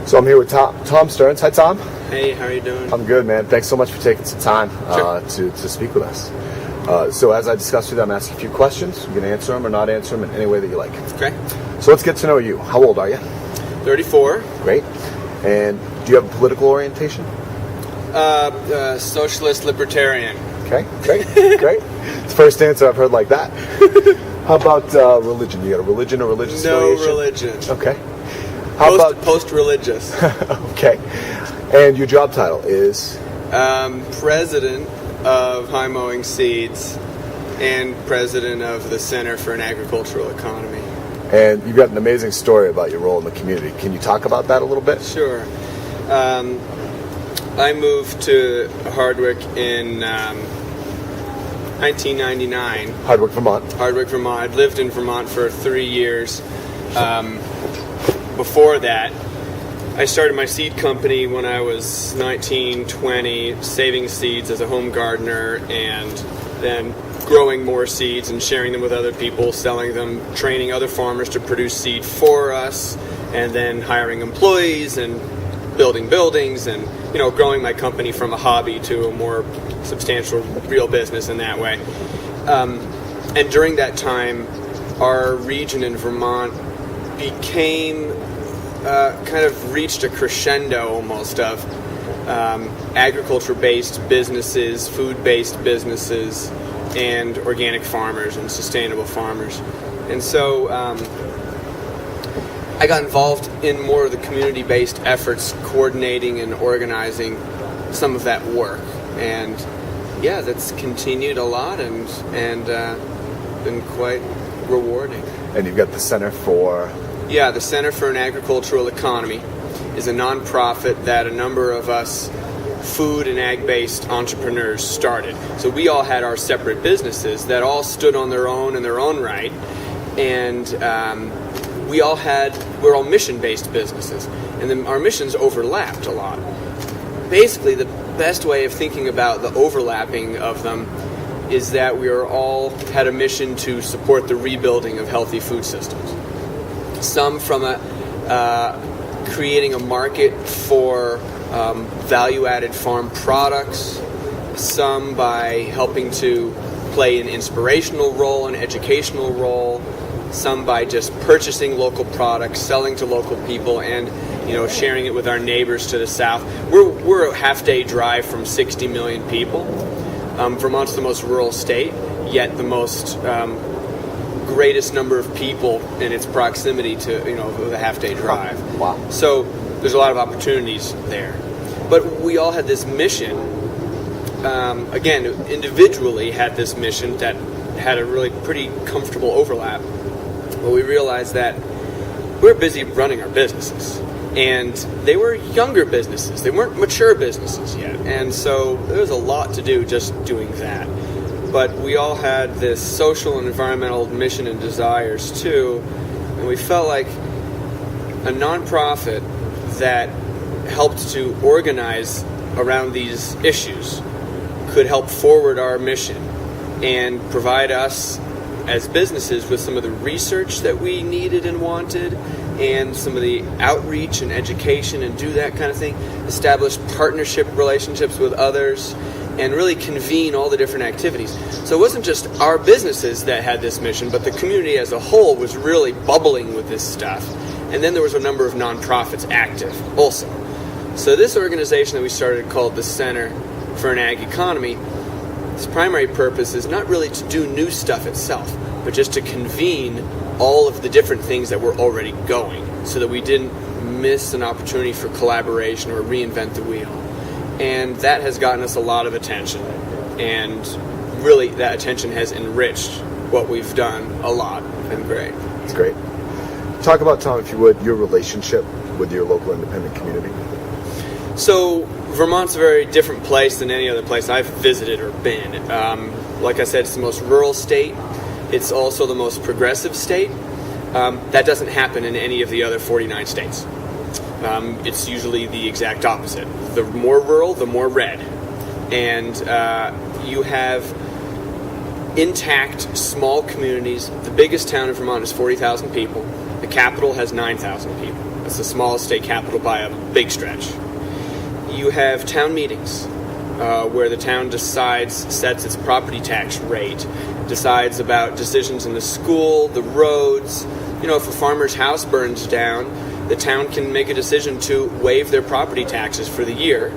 So I'm here with Tom Stearns. Hi, Tom. Hey, how are you doing? I'm good, man. Thanks so much for taking some time to speak with us. So as I discussed with you, I'm asking a few questions. You can answer them or not answer them in any way that you like. Okay. So let's get to know you. How old are you? 34. Great. And do you have a political orientation? Socialist libertarian. Okay, great, great. It's the first answer I've heard like that. How about religion? You got a religion or religious affiliation? No religion. Okay. How about post-religious? Okay. And your job title is? President of Mowing Seeds and president of the Center for an Agricultural Economy. And you've got an amazing story about your role in the community. Can you talk about that a little bit? Sure. I moved to Hardwick in 1999. Hardwick, Vermont. Hardwick, Vermont. I'd lived in Vermont for 3 years. Before that, I started my seed company when I was 19, 20, saving seeds as a home gardener, and then growing more seeds and sharing them with other people, selling them, training other farmers to produce seed for us, and then hiring employees and building buildings and, growing my company from a hobby to a more substantial real business in that way. And during that time, our region in Vermont became kind of reached a crescendo almost of agriculture-based businesses, food-based businesses, and organic farmers and sustainable farmers. And so I got involved in more of the community-based efforts, coordinating and organizing some of that work. And yeah, that's continued a lot and been quite rewarding. And you've got the Center for? Yeah, the Center for an Agricultural Economy is a nonprofit that a number of us food and ag-based entrepreneurs started. So we all had our separate businesses that all stood on their own in their own right, and we're all mission-based businesses, and then our missions overlapped a lot. Basically, the best way of thinking about the overlapping of them is that we all had a mission to support the rebuilding of healthy food systems. Some from creating a market for value-added farm products, some by helping to play an inspirational role, an educational role, some by just purchasing local products, selling to local people, and sharing it with our neighbors to the south. We're a half-day drive from 60 million people. Vermont's the most rural state, yet the most greatest number of people in its proximity to the half-day drive. Wow. So there's a lot of opportunities there. But we all had this mission, again, individually had this mission that had a really pretty comfortable overlap. But we realized that we were busy running our businesses. And they were younger businesses. They weren't mature businesses yet. And so there was a lot to do just doing that. But we all had this social and environmental mission and desires too. And we felt like a nonprofit that helped to organize around these issues could help forward our mission and provide us as businesses with some of the research that we needed and wanted, and some of the outreach and education, and do that kind of thing, establish partnership relationships with others, and really convene all the different activities. So it wasn't just our businesses that had this mission, but the community as a whole was really bubbling with this stuff. And then there was a number of nonprofits active also. So this organization that we started, called the Center for an Ag Economy, its primary purpose is not really to do new stuff itself, but just to convene all of the different things that were already going, so that we didn't miss an opportunity for collaboration or reinvent the wheel. And that has gotten us a lot of attention, and really that attention has enriched what we've done a lot. It's been great. It's great. Talk about, Tom, if you would, your relationship with your local independent community. So Vermont's a very different place than any other place I've visited or been. Like I said, it's the most rural state. It's also the most progressive state. That doesn't happen in any of the other 49 states. It's usually the exact opposite. The more rural, the more red. And you have intact, small communities. The biggest town in Vermont is 40,000 people. The capital has 9,000 people. It's the smallest state capital by a big stretch. You have town meetings where the town sets its property tax rate, decides about decisions in the school, the roads. If a farmer's house burns down, the town can make a decision to waive their property taxes for the year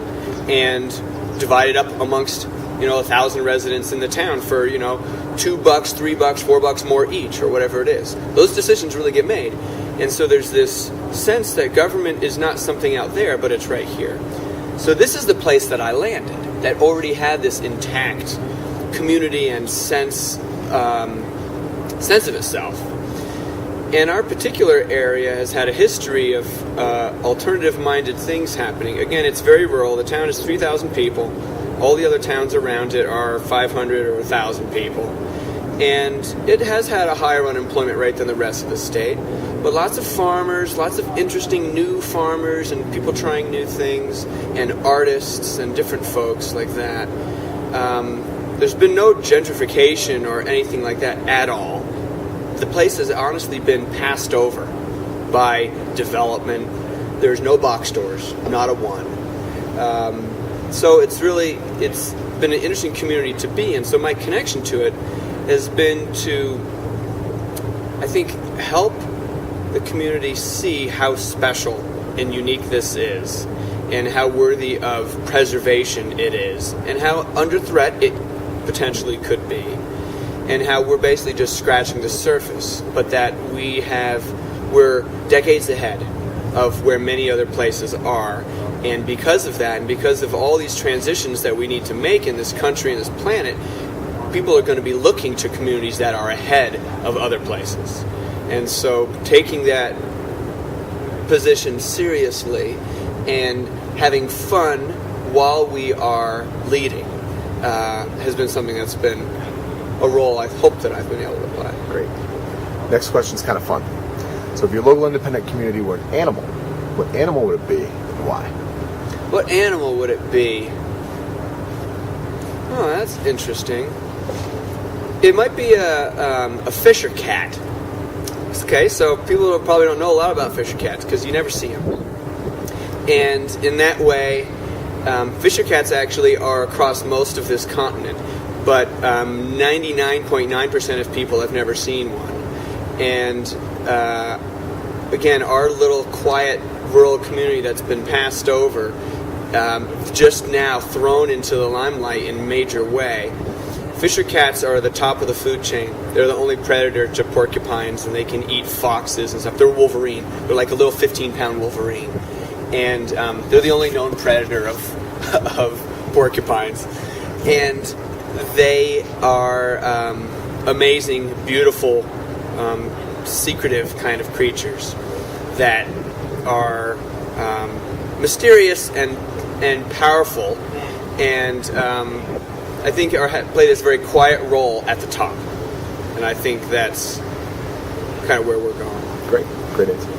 and divide it up amongst 1,000 residents in the town for $2, $3, $4 more each, or whatever it is. Those decisions really get made. And so there's this sense that government is not something out there, but it's right here. So this is the place that I landed, that already had this intact community and sense of itself. And our particular area has had a history of alternative-minded things happening. Again, it's very rural. The town is 3,000 people. All the other towns around it are 500 or 1,000 people. And it has had a higher unemployment rate than the rest of the state. But lots of farmers, lots of interesting new farmers and people trying new things, and artists and different folks like that. There's been no gentrification or anything like that at all. The place has honestly been passed over by development. There's no box stores, not a one. So it's been an interesting community to be in. So my connection to it has been to, I think, help the community see how special and unique this is, and how worthy of preservation it is, and how under threat it potentially could be, and how we're basically just scratching the surface, but that we're decades ahead of where many other places are. And because of that, and because of all these transitions that we need to make in this country and this planet, people are going to be looking to communities that are ahead of other places. And so taking that position seriously and having fun while we are leading has been something that's been a role I hope that I've been able to play. Great. Next question's kind of fun. So if your local independent community were an animal, what animal would it be and why? What animal would it be? Oh, that's interesting. It might be a fisher cat. Okay, so people probably don't know a lot about fisher cats because you never see them. And in that way, fisher cats actually are across most of this continent, but 99.9% of people have never seen one. And again, our little quiet rural community that's been passed over, just now thrown into the limelight in a major way. Fisher cats are the top of the food chain. They're the only predator to porcupines, and they can eat foxes and stuff. They're Wolverine. They're like a little 15-pound Wolverine. And they're the only known predator of porcupines. And they are amazing, beautiful, secretive kind of creatures that are mysterious and powerful, and I think play this very quiet role at the top. And I think that's kind of where we're going. Great answer.